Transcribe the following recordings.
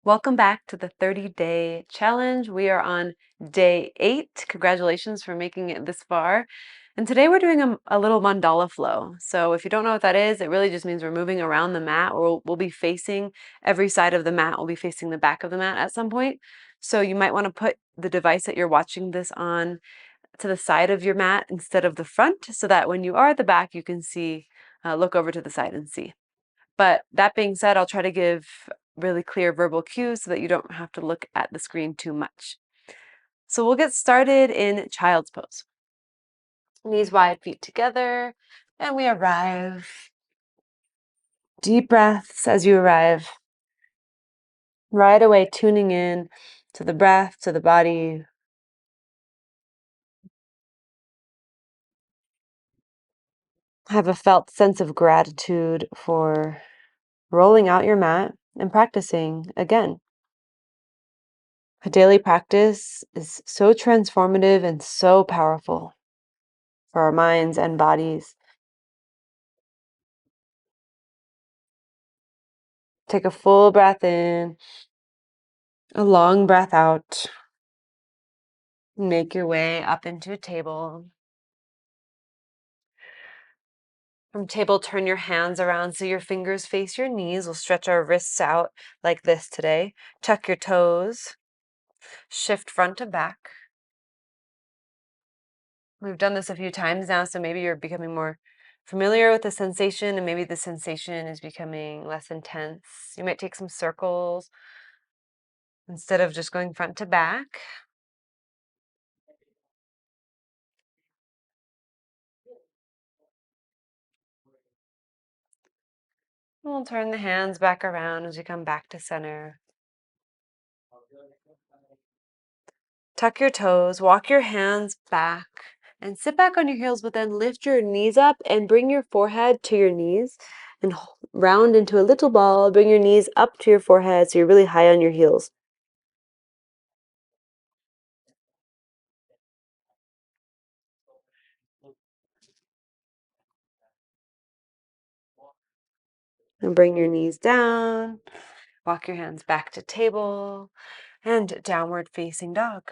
Welcome back to the 30-day challenge. We are on day 8. Congratulations for making it this far. And today we're doing a little mandala flow. So if you don't know what that is, it really just means we're moving around the mat. We'll be facing every side of the mat. We'll be facing the back of the mat at some point. So you might want to put the device that you're watching this on to the side of your mat instead of the front, so that when you are at the back, you can see, look over to the side and see. But that being said, I'll try to give really clear verbal cues so that you don't have to look at the screen too much. So we'll get started in child's pose. Knees wide, feet together, and we arrive. Deep breaths as you arrive. Right away, tuning in to the breath, to the body. Have a felt sense of gratitude for rolling out your mat and practicing again. A daily practice is so transformative and so powerful for our minds and bodies. Take a full breath in, a long breath out. Make your way up into a table. From table, turn your hands around so your fingers face your knees. We'll stretch our wrists out like this today. Tuck your toes. Shift front to back. We've done this a few times now, so maybe you're becoming more familiar with the sensation, and maybe the sensation is becoming less intense. You might take some circles instead of just going front to back. We'll turn the hands back around as you come back to center. Tuck your toes, walk your hands back, and sit back on your heels, but then lift your knees up and bring your forehead to your knees and round into a little ball. Bring your knees up to your forehead so you're really high on your heels. And bring your knees down. Walk your hands back to table and downward facing dog.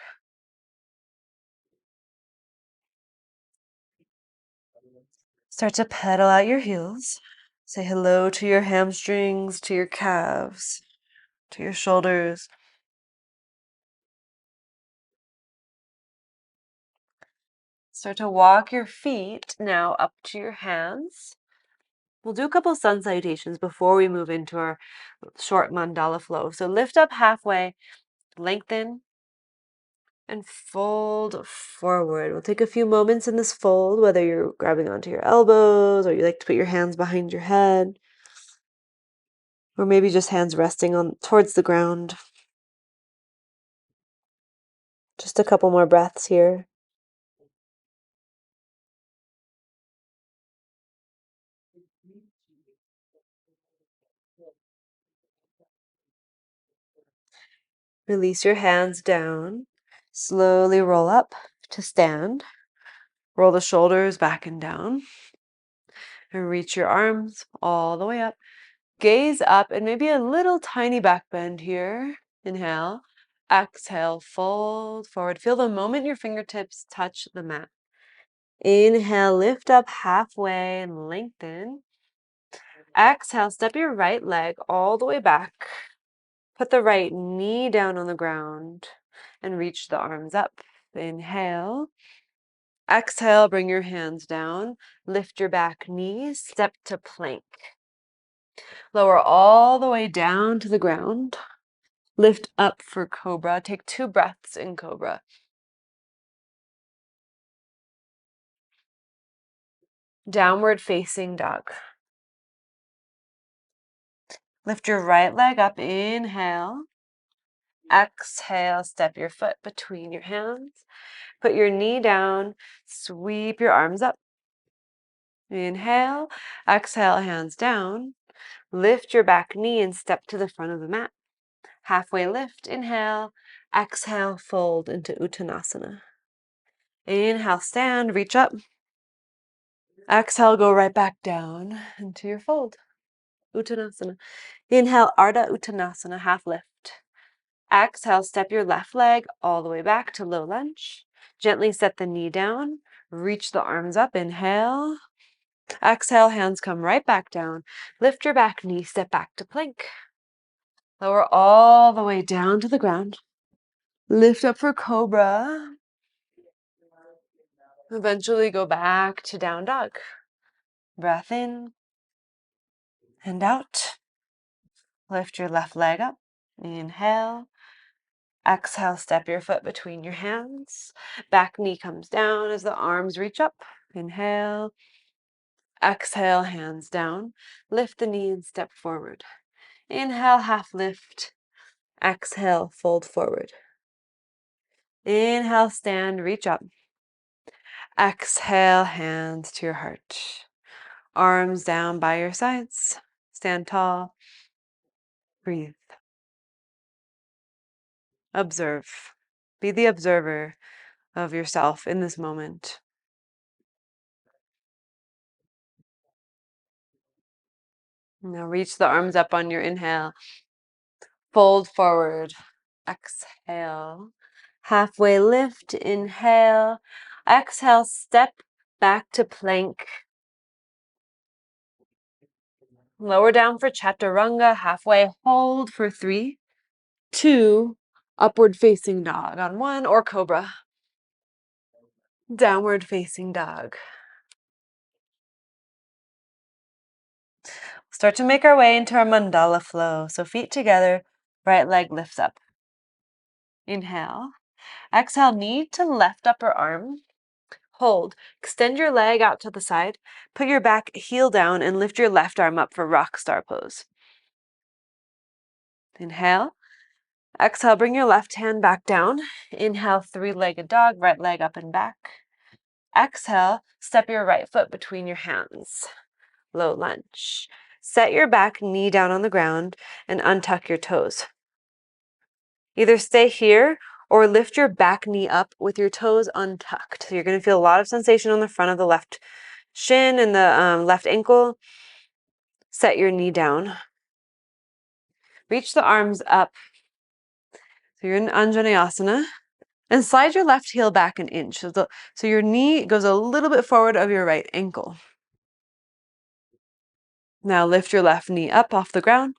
Start to pedal out your heels. Say hello to your hamstrings, to your calves, to your shoulders. Start to walk your feet now up to your hands. We'll do a couple sun salutations before we move into our short mandala flow. So lift up halfway, lengthen, and fold forward. We'll take a few moments in this fold, whether you're grabbing onto your elbows or you like to put your hands behind your head, or maybe just hands resting on towards the ground. Just a couple more breaths here. Release your hands down. Slowly roll up to stand. Roll the shoulders back and down. And reach your arms all the way up. Gaze up and maybe a little tiny back bend here. Inhale. Exhale, fold forward. Feel the moment your fingertips touch the mat. Inhale, lift up halfway and lengthen. Exhale, step your right leg all the way back. Put the right knee down on the ground and reach the arms up. Inhale. Exhale, bring your hands down. Lift your back knee, step to plank. Lower all the way down to the ground. Lift up for cobra. Take 2 breaths in cobra. Downward facing dog. Lift your right leg up. Inhale. Exhale, step your foot between your hands. Put your knee down. Sweep your arms up. Inhale. Exhale, hands down. Lift your back knee and step to the front of the mat. Halfway lift. Inhale. Exhale, fold into Uttanasana. Inhale, stand, reach up. Exhale, go right back down into your fold. Uttanasana. Inhale, Ardha Uttanasana, half lift. Exhale, step your left leg all the way back to low lunge. Gently set the knee down. Reach the arms up. Inhale. Exhale, hands come right back down. Lift your back knee, step back to plank. Lower all the way down to the ground. Lift up for cobra. Eventually go back to down dog. Breath in and out. Lift your left leg up. Inhale. Exhale, step your foot between your hands. Back knee comes down as the arms reach up. Inhale. Exhale, hands down. Lift the knee and step forward. Inhale, half lift. Exhale, fold forward. Inhale, stand, reach up. Exhale, hands to your heart. Arms down by your sides. Stand tall. Breathe. Observe. Be the observer of yourself in this moment. Now reach the arms up on your inhale. Fold forward. Exhale. Halfway lift. Inhale. Exhale. Step back to plank. Lower down for chaturanga. Halfway hold for 3, 2, upward facing dog on 1, or cobra. Downward facing dog. Start to make our way into our mandala flow. So feet together, right leg lifts up. Inhale. Exhale, knee to left upper arm. Hold. Extend your leg out to the side. Put your back heel down and lift your left arm up for rock star pose. Inhale. Exhale, bring your left hand back down. Inhale, 3-legged dog, right leg up and back. Exhale, step your right foot between your hands. Low lunge. Set your back knee down on the ground and untuck your toes. Either stay here or lift your back knee up with your toes untucked. So you're going to feel a lot of sensation on the front of the left shin and the left ankle. Set your knee down. Reach the arms up. So you're in Anjaneyasana. And slide your left heel back an inch. So your knee goes a little bit forward of your right ankle. Now lift your left knee up off the ground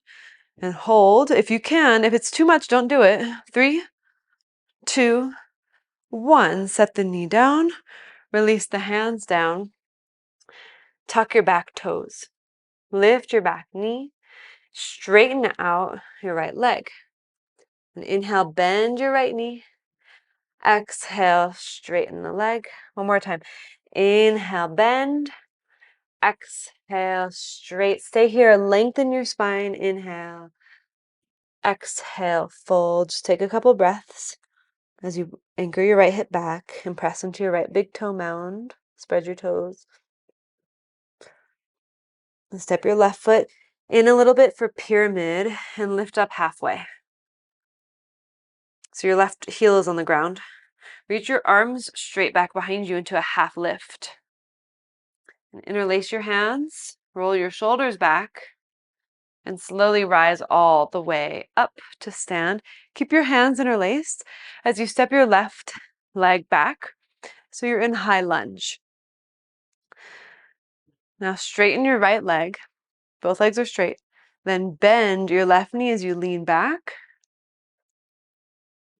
and hold. If you can, if it's too much, don't do it. 3, 2, 1. Set the knee down. Release the hands down. Tuck your back toes. Lift your back knee. Straighten out your right leg. And inhale, bend your right knee. Exhale, straighten the leg. One more time. Inhale, bend. Exhale, straight. Stay here. Lengthen your spine. Inhale. Exhale, fold. Just take a couple breaths as you anchor your right hip back and press into your right big toe mound. Spread your toes. And step your left foot in a little bit for pyramid and lift up halfway. So your left heel is on the ground. Reach your arms straight back behind you into a half lift. And interlace your hands. Roll your shoulders back. And slowly rise all the way up to stand. Keep your hands interlaced as you step your left leg back. So you're in high lunge. Now straighten your right leg. Both legs are straight. Then bend your left knee as you lean back.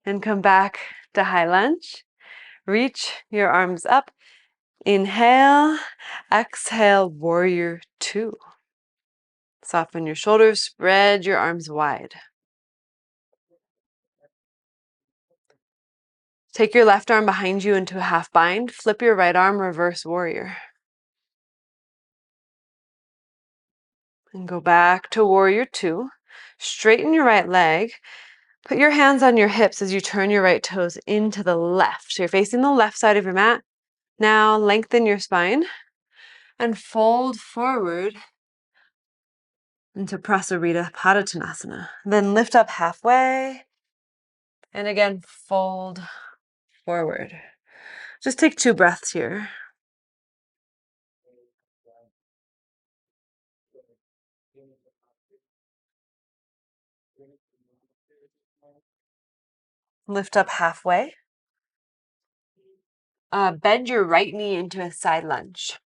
And come back to high lunge. Reach your arms up. Inhale. Exhale, warrior 2. Soften your shoulders. Spread your arms wide. Take your left arm behind you into a half bind. Flip your right arm, reverse warrior. And go back to warrior 2. Straighten your right leg. Put your hands on your hips as you turn your right toes into the left. So you're facing the left side of your mat. Now lengthen your spine and fold forward into Prasarita Padottanasana. Then lift up halfway. And again, fold forward. Just take 2 breaths here. Lift up halfway. Bend your right knee into a side lunge.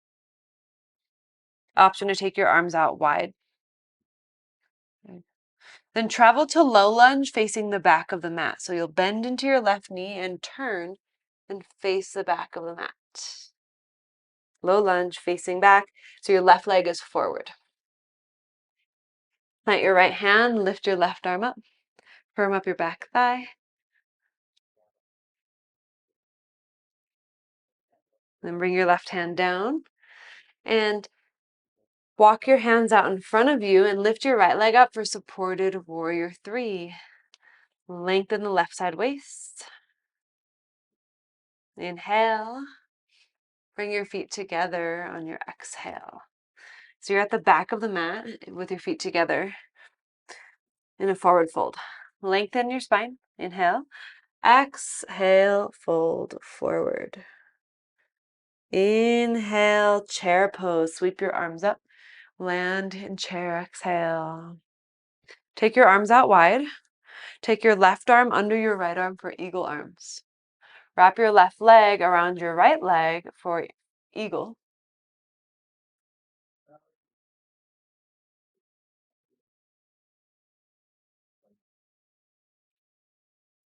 Option to take your arms out wide. Then travel to low lunge facing the back of the mat. So you'll bend into your left knee and turn and face the back of the mat. Low lunge facing back, so your left leg is forward. Plant your right hand, lift your left arm up, firm up your back thigh. Then bring your left hand down and walk your hands out in front of you and lift your right leg up for supported warrior 3. Lengthen the left side waist. Inhale. Bring your feet together on your exhale. So you're at the back of the mat with your feet together in a forward fold. Lengthen your spine. Inhale. Exhale, fold forward. Inhale, chair pose. Sweep your arms up. Land in chair, exhale. Take your arms out wide. Take your left arm under your right arm for eagle arms. Wrap your left leg around your right leg for eagle.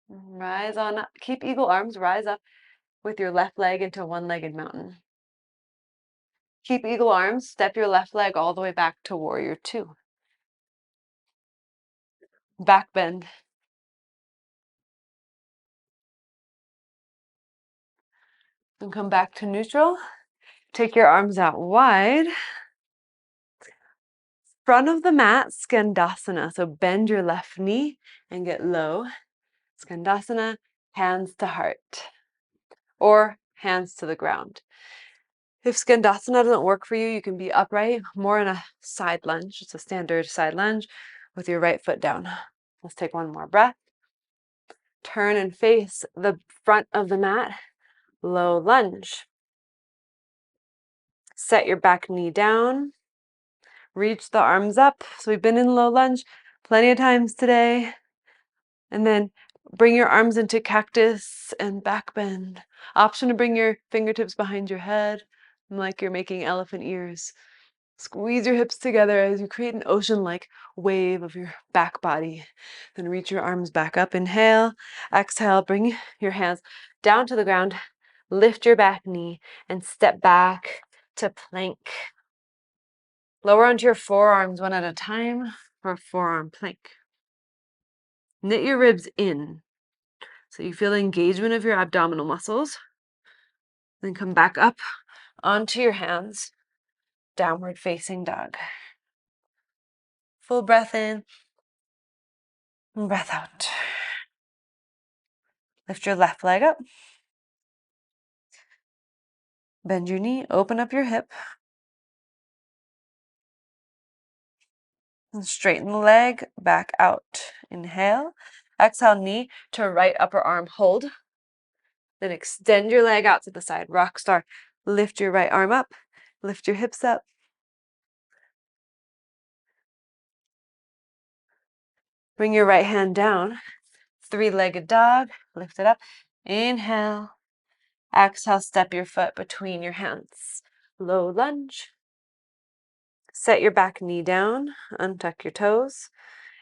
Rise on up. Keep eagle arms. Rise up with your left leg into one-legged mountain. Keep eagle arms. Step your left leg all the way back to warrior 2. Back bend. And come back to neutral. Take your arms out wide. Front of the mat, Skandasana. So bend your left knee and get low. Skandasana, hands to heart. Or hands to the ground. If Skandasana doesn't work for you, you can be upright, more in a side lunge. It's a standard side lunge with your right foot down. Let's take one more breath. Turn and face the front of the mat. Low lunge. Set your back knee down. Reach the arms up. So we've been in low lunge plenty of times today. And then bring your arms into cactus and back bend. Option to bring your fingertips behind your head, like you're making elephant ears. Squeeze your hips together as you create an ocean-like wave of your back body. Then reach your arms back up. Inhale, exhale, bring your hands down to the ground. Lift your back knee and step back to plank. Lower onto your forearms one at a time for a forearm plank. Knit your ribs in so you feel the engagement of your abdominal muscles. Then come back up onto your hands, downward facing dog. Full breath in and breath out. Lift your left leg up. Bend your knee, open up your hip. And straighten the leg back out. Inhale. Exhale, knee to right upper arm, hold. Then extend your leg out to the side, rock star. Lift your right arm up, lift your hips up. Bring your right hand down, three-legged dog, lift it up. Inhale. Exhale, step your foot between your hands. Low lunge. Set your back knee down, untuck your toes,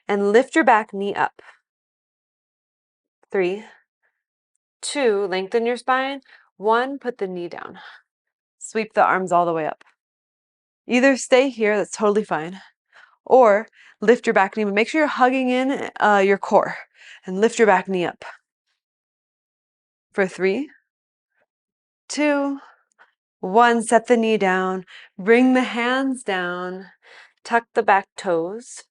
and lift your back knee up. 3, 2, lengthen your spine. 1, put the knee down. Sweep the arms all the way up. Either stay here, that's totally fine, or lift your back knee, but make sure you're hugging in your core and lift your back knee up. For 3, 2, 1, set the knee down, bring the hands down, tuck the back toes,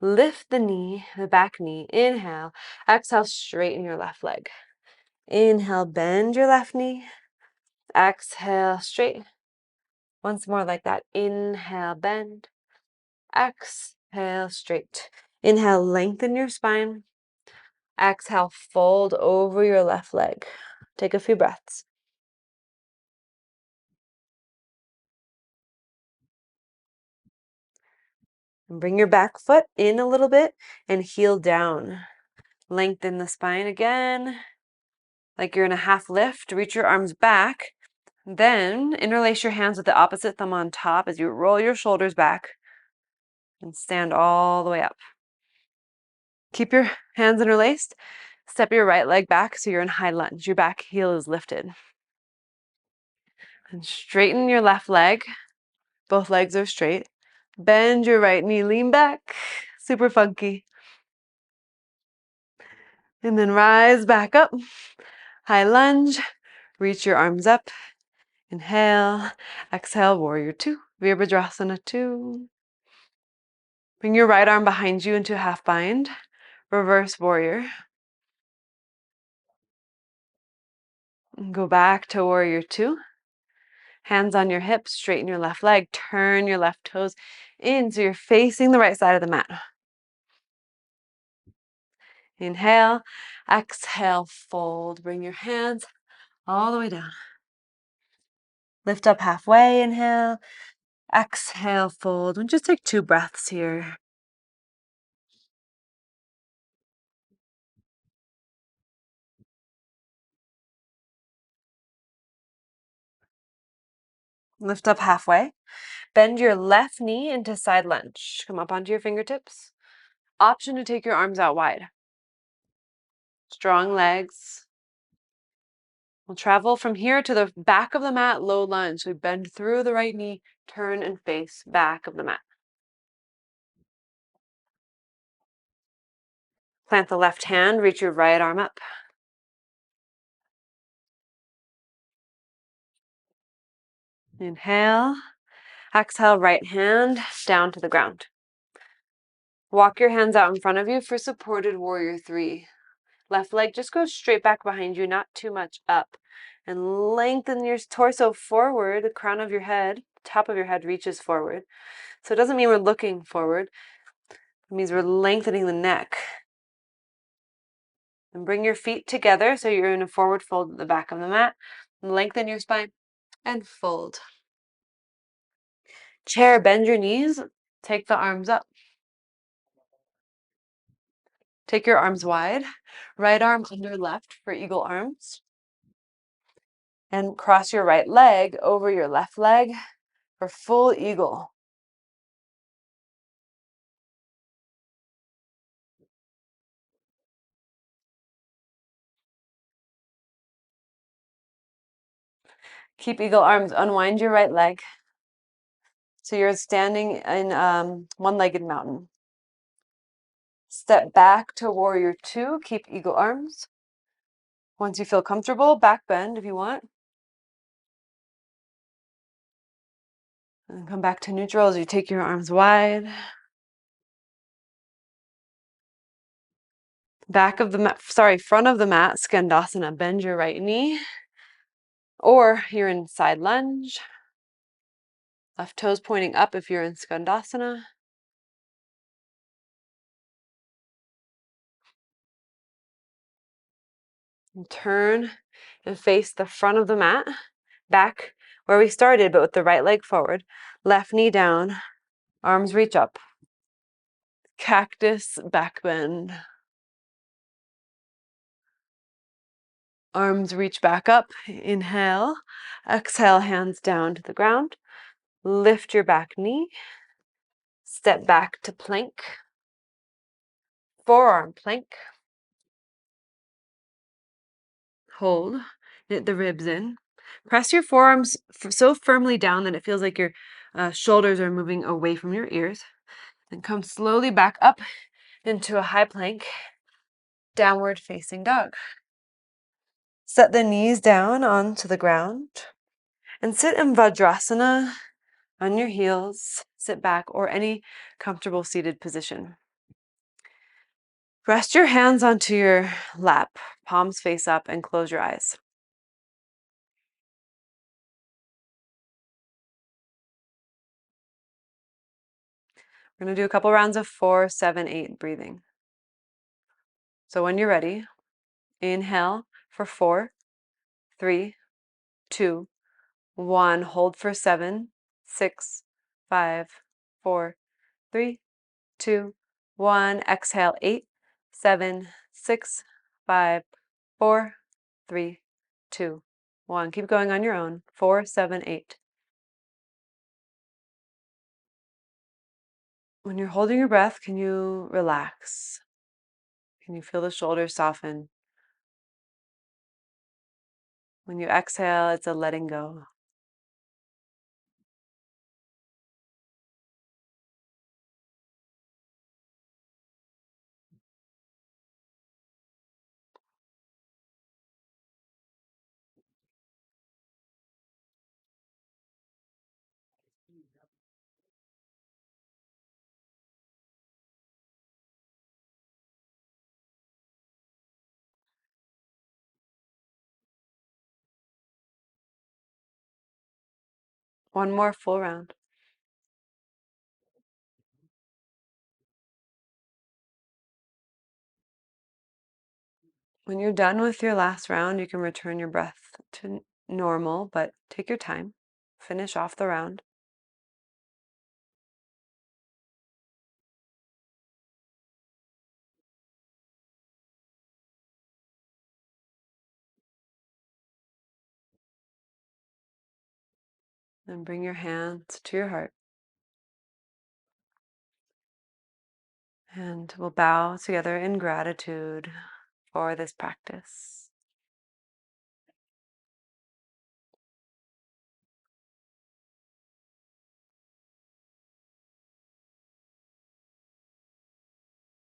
lift the knee, the back knee, inhale, exhale, straighten your left leg. Inhale, bend your left knee, exhale, straight. Once more like that, inhale, bend, exhale, straight. Inhale, lengthen your spine. Exhale, fold over your left leg. Take a few breaths. And bring your back foot in a little bit and heel down. Lengthen the spine again, like you're in a half lift. Reach your arms back. Then interlace your hands with the opposite thumb on top as you roll your shoulders back and stand all the way up. Keep your hands interlaced. Step your right leg back so you're in high lunge. Your back heel is lifted. And straighten your left leg. Both legs are straight. Bend your right knee, lean back. Super funky. And then rise back up. High lunge. Reach your arms up. Inhale. Exhale, warrior two. Virabhadrasana 2. Bring your right arm behind you into half bind. Reverse warrior. And go back to warrior 2. Hands on your hips, straighten your left leg, turn your left toes in so you're facing the right side of the mat. Inhale, exhale, fold. Bring your hands all the way down. Lift up halfway, inhale, exhale, fold. And just take 2 breaths here. Lift up halfway. Bend your left knee into side lunge. Come up onto your fingertips. Option to take your arms out wide. Strong legs. We'll travel from here to the back of the mat, low lunge. So we bend through the right knee, turn and face back of the mat. Plant the left hand, reach your right arm up. Inhale, exhale, right hand down to the ground. Walk your hands out in front of you for supported warrior 3. Left leg just goes straight back behind you, not too much up. And lengthen your torso forward, the crown of your head, top of your head reaches forward. So it doesn't mean we're looking forward. It means we're lengthening the neck. And bring your feet together so you're in a forward fold at the back of the mat. Lengthen your spine and fold. Chair, bend your knees. Take the arms up. Take your arms wide. Right arm under left for eagle arms. And cross your right leg over your left leg for full eagle. Keep eagle arms. Unwind your right leg. So you're standing in one-legged mountain. Step back to warrior 2. Keep eagle arms. Once you feel comfortable, back bend if you want. And come back to neutral as you take your arms wide. Back of the mat, front of the mat, Skandasana. Bend your right knee. Or you're in side lunge. Left toes pointing up if you're in Skandasana. And turn and face the front of the mat. Back where we started, but with the right leg forward. Left knee down. Arms reach up. Cactus back bend. Arms reach back up. Inhale. Exhale, hands down to the ground. Lift your back knee. Step back to plank. Forearm plank. Hold. Knit the ribs in. Press your forearms so firmly down that it feels like your shoulders are moving away from your ears. Then come slowly back up into a high plank. Downward facing dog. Set the knees down onto the ground. And sit in Vajrasana on your heels. Sit back or any comfortable seated position. Rest your hands onto your lap, palms face up, and close your eyes. We're going to do a couple rounds of 4, 7, 8 breathing. So when you're ready, inhale for 4, 3, 2, 1. Hold for 7, 6, 5, 4, 3, 2, 1. Exhale 8, 7, 6, 5, 4, 3, 2, 1. Keep going on your own. 4, 7, 8. When you're holding your breath, can you relax? Can you feel the shoulders soften? When you exhale, it's a letting go. One more full round. When you're done with your last round, you can return your breath to normal, but take your time. Finish off the round. And bring your hands to your heart. And we'll bow together in gratitude for this practice.